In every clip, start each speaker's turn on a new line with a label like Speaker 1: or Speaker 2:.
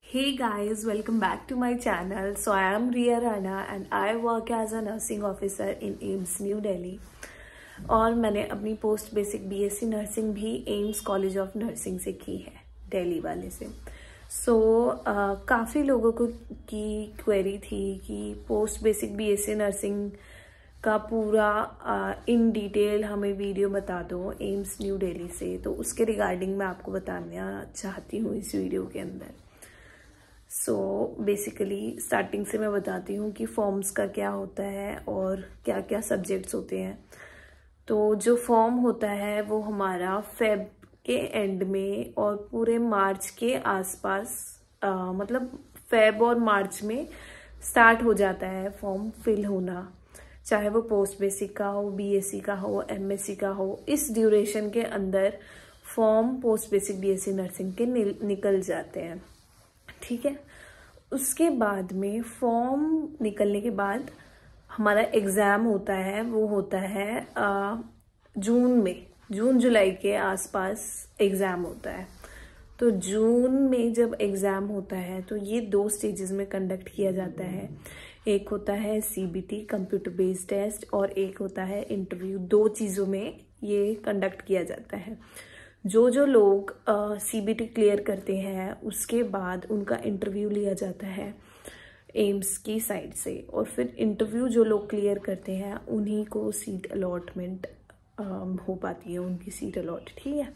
Speaker 1: Hey guys, welcome back to my channel. So I am Riya Rana and I work as a nursing officer in AIIMS New Delhi. और मैंने अपनी post basic BSc nursing भी AIIMS college of nursing से की है, दिल्ली वाले से। काफ़ी लोगों को की क्वेरी थी कि पोस्ट बेसिक बीएससी नर्सिंग का पूरा इन डिटेल हमें वीडियो बता दो एम्स न्यू दिल्ली से। तो उसके रिगार्डिंग मैं आपको बताना चाहती हूँ इस वीडियो के अंदर। बेसिकली स्टार्टिंग से मैं बताती हूँ कि फॉर्म्स का क्या होता है और क्या क्या सब्जेक्ट्स होते हैं। तो जो फॉर्म होता है वो हमारा फेब के एंड में और पूरे मार्च के आसपास मतलब फेब और मार्च में स्टार्ट हो जाता है फॉर्म फिल होना, चाहे वो पोस्ट बेसिक का हो, बीएससी का हो, एमएससी का हो। इस ड्यूरेशन के अंदर form post basic BSc nursing के निकल जाते हैं, ठीक है। उसके बाद में फॉर्म निकलने के बाद हमारा एग्ज़ाम होता है, वो होता है जून जुलाई के आसपास एग्ज़ाम होता है। तो जून में जब एग्ज़ाम होता है तो ये 2 स्टेजेस में कंडक्ट किया जाता है। एक होता है सीबीटी कंप्यूटर बेस्ड टेस्ट और एक होता है इंटरव्यू। 2 चीज़ों में ये कंडक्ट किया जाता है। जो लोग सीबीटी क्लियर करते हैं उसके बाद उनका इंटरव्यू लिया जाता है एम्स की साइड से, और फिर इंटरव्यू जो लोग क्लियर करते हैं उन्हीं को सीट अलॉटमेंट हो पाती है, उनकी सीट अलॉट, ठीक है।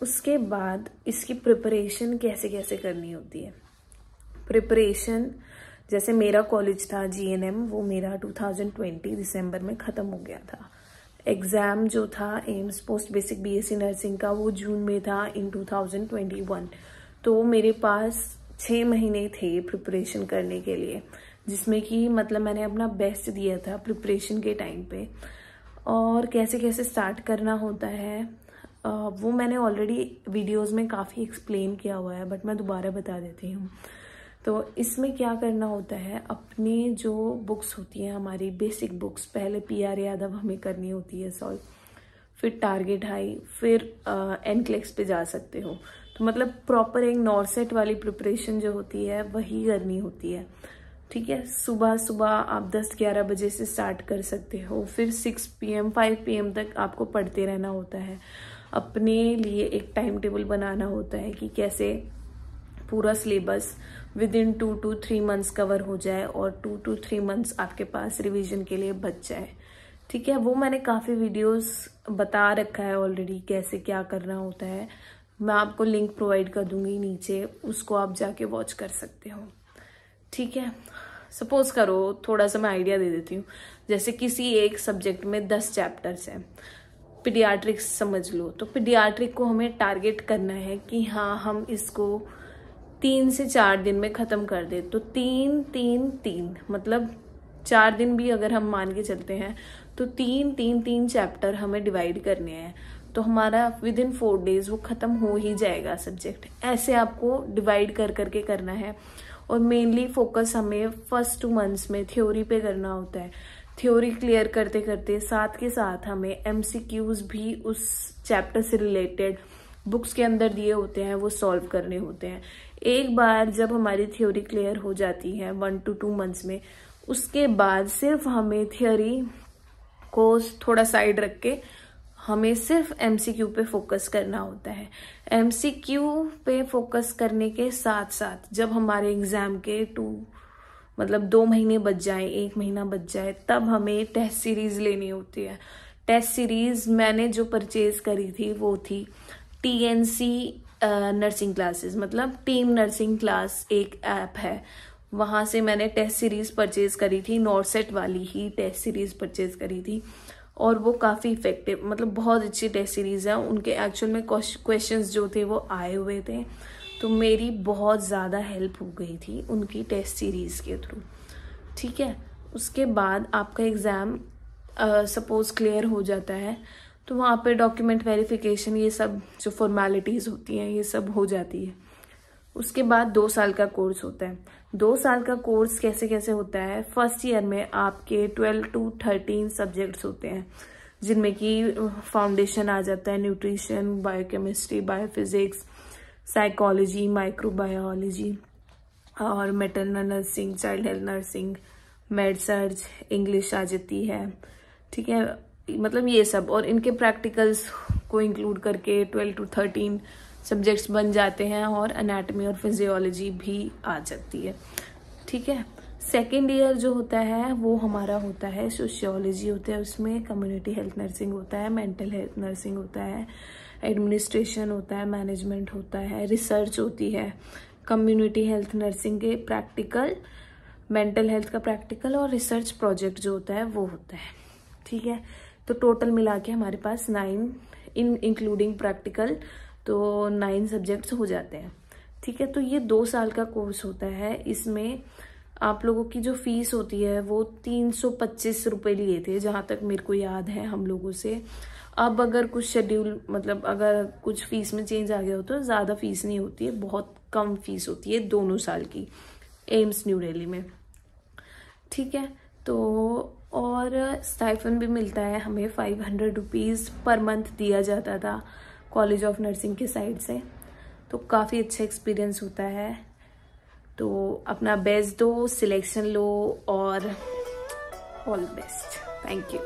Speaker 1: उसके बाद इसकी प्रिपरेशन कैसे कैसे करनी होती है। प्रिपरेशन जैसे मेरा कॉलेज था जीएनएम, वो मेरा 2020 दिसंबर में ख़त्म हो गया था। एग्ज़ाम जो था AIIMS post basic BSc nursing का वो जून में था इन 2021। तो मेरे पास 6 महीने थे प्रिपरेशन करने के लिए, जिसमें कि मतलब मैंने अपना बेस्ट दिया था प्रिपरेशन के टाइम पे। और कैसे कैसे स्टार्ट करना होता है वो मैंने ऑलरेडी वीडियोस में काफ़ी एक्सप्लेन किया हुआ है, बट मैं दोबारा बता देती हूँ। तो इसमें क्या करना होता है, अपनी जो बुक्स होती हैं हमारी बेसिक बुक्स, पहले पीआर यादव हमें करनी होती है सॉल्व, फिर टारगेट हाई, फिर एनक्लेक्स पे जा सकते हो। तो मतलब प्रॉपर एक नॉर्सेट वाली प्रिपरेशन जो होती है वही करनी होती है, ठीक है। सुबह आप 10-11 बजे से स्टार्ट कर सकते हो, फिर 6 PM 5 PM तक आपको पढ़ते रहना होता है। अपने लिए एक टाइम टेबल बनाना होता है कि कैसे पूरा syllabus with in 2 to 3 months cover हो जाए और 2 to 3 मंथ्स आपके पास रिवीजन के लिए बच जाए, ठीक है। वो मैंने काफ़ी वीडियोस बता रखा है ऑलरेडी कैसे क्या करना होता है। मैं आपको लिंक प्रोवाइड कर दूंगी नीचे, उसको आप जाके वॉच कर सकते हो, ठीक है। सपोज करो, थोड़ा सा मैं आइडिया दे देती हूँ, जैसे किसी एक सब्जेक्ट में 10 चैप्टर्स हैं, पीडियाट्रिक्स समझ लो। तो पीडियाट्रिक को हमें टारगेट करना है कि हाँ हम इसको 3 से 4 दिन में ख़त्म कर दे। तो 3 मतलब 4 दिन भी अगर हम मान के चलते हैं तो 3 चैप्टर हमें डिवाइड करने हैं। तो हमारा विद इन 4 डेज वो ख़त्म हो ही जाएगा सब्जेक्ट। ऐसे आपको डिवाइड कर करके करना है। और मेनली फोकस हमें फर्स्ट 2 मंथ्स में थ्योरी पे करना होता है। थ्योरी क्लियर करते करते साथ के साथ हमें एमसीक्यूज भी उस चैप्टर से रिलेटेड बुक्स के अंदर दिए होते हैं वो सॉल्व करने होते हैं। एक बार जब हमारी थ्योरी क्लियर हो जाती है 1 to 2 मंथ्स में, उसके बाद सिर्फ हमें थ्योरी को थोड़ा साइड रख के हमें सिर्फ एमसीक्यू पे फोकस करना होता है। एमसीक्यू पे फोकस करने के साथ साथ जब हमारे एग्जाम के 2 महीने बच जाए, 1 महीना बच जाए, तब हमें टेस्ट सीरीज लेनी होती है। टेस्ट सीरीज मैंने जो परचेज करी थी वो थी TNC नर्सिंग क्लासेस, मतलब टीम नर्सिंग क्लास एक ऐप है, वहाँ से मैंने टेस्ट सीरीज परचेज करी थी। नॉर्सेट वाली ही टेस्ट सीरीज परचेज करी थी और वो काफ़ी इफेक्टिव, मतलब बहुत अच्छी टेस्ट सीरीज है। उनके एक्चुअल में क्वेश्चंस जो थे वो आए हुए थे, तो मेरी बहुत ज़्यादा हेल्प हो गई थी उनकी टेस्ट सीरीज के थ्रू, ठीक है। उसके बाद आपका एग्ज़ाम सपोज क्लियर हो जाता है तो वहाँ पे डॉक्यूमेंट वेरिफिकेशन, ये सब जो फॉर्मेलिटीज़ होती हैं ये सब हो जाती है। उसके बाद 2 साल का कोर्स होता है। 2 साल का कोर्स कैसे कैसे होता है, फर्स्ट ईयर में आपके 12 to 13 सब्जेक्ट्स होते हैं, जिनमें कि फाउंडेशन आ जाता है, nutrition, biochemistry, biophysics, psychology, microbiology और maternal nursing, child health nursing, med surg, English आ जाती है, ठीक है, मतलब ये सब। और इनके प्रैक्टिकल्स को इंक्लूड करके 12 to 13 सब्जेक्ट्स बन जाते हैं और एनाटॉमी और फिजियोलॉजी भी आ जाती है, ठीक है। सेकेंड ईयर जो होता है वो हमारा होता है सोशियोलॉजी होता है, उसमें कम्युनिटी हेल्थ नर्सिंग होता है, मेंटल हेल्थ नर्सिंग होता है, एडमिनिस्ट्रेशन होता है, मैनेजमेंट होता है, रिसर्च होती है। कम्युनिटी हेल्थ नर्सिंग के प्रैक्टिकल, मेंटल हेल्थ का प्रैक्टिकल और रिसर्च प्रोजेक्ट जो होता है वो होता है, ठीक है। तो टोटल मिला के हमारे पास 9 इंक्लूडिंग प्रैक्टिकल तो 9 सब्जेक्ट्स हो जाते हैं, ठीक है। तो ये 2 साल का कोर्स होता है। इसमें आप लोगों की जो फीस होती है वो 325 रुपये लिए थे जहां तक मेरे को याद है हम लोगों से। अब अगर कुछ शेड्यूल मतलब अगर कुछ फीस में चेंज आ गया हो तो ज़्यादा फीस नहीं होती है, बहुत कम फीस होती है दोनों साल की एम्स न्यू दिल्ली में, ठीक है। तो और स्टाइफन भी मिलता है हमें, 500 रुपीज़ पर मंथ दिया जाता था कॉलेज ऑफ नर्सिंग के साइड से। तो काफ़ी अच्छा एक्सपीरियंस होता है। तो अपना बेस्ट दो, सिलेक्शन लो और ऑल बेस्ट। Thank you.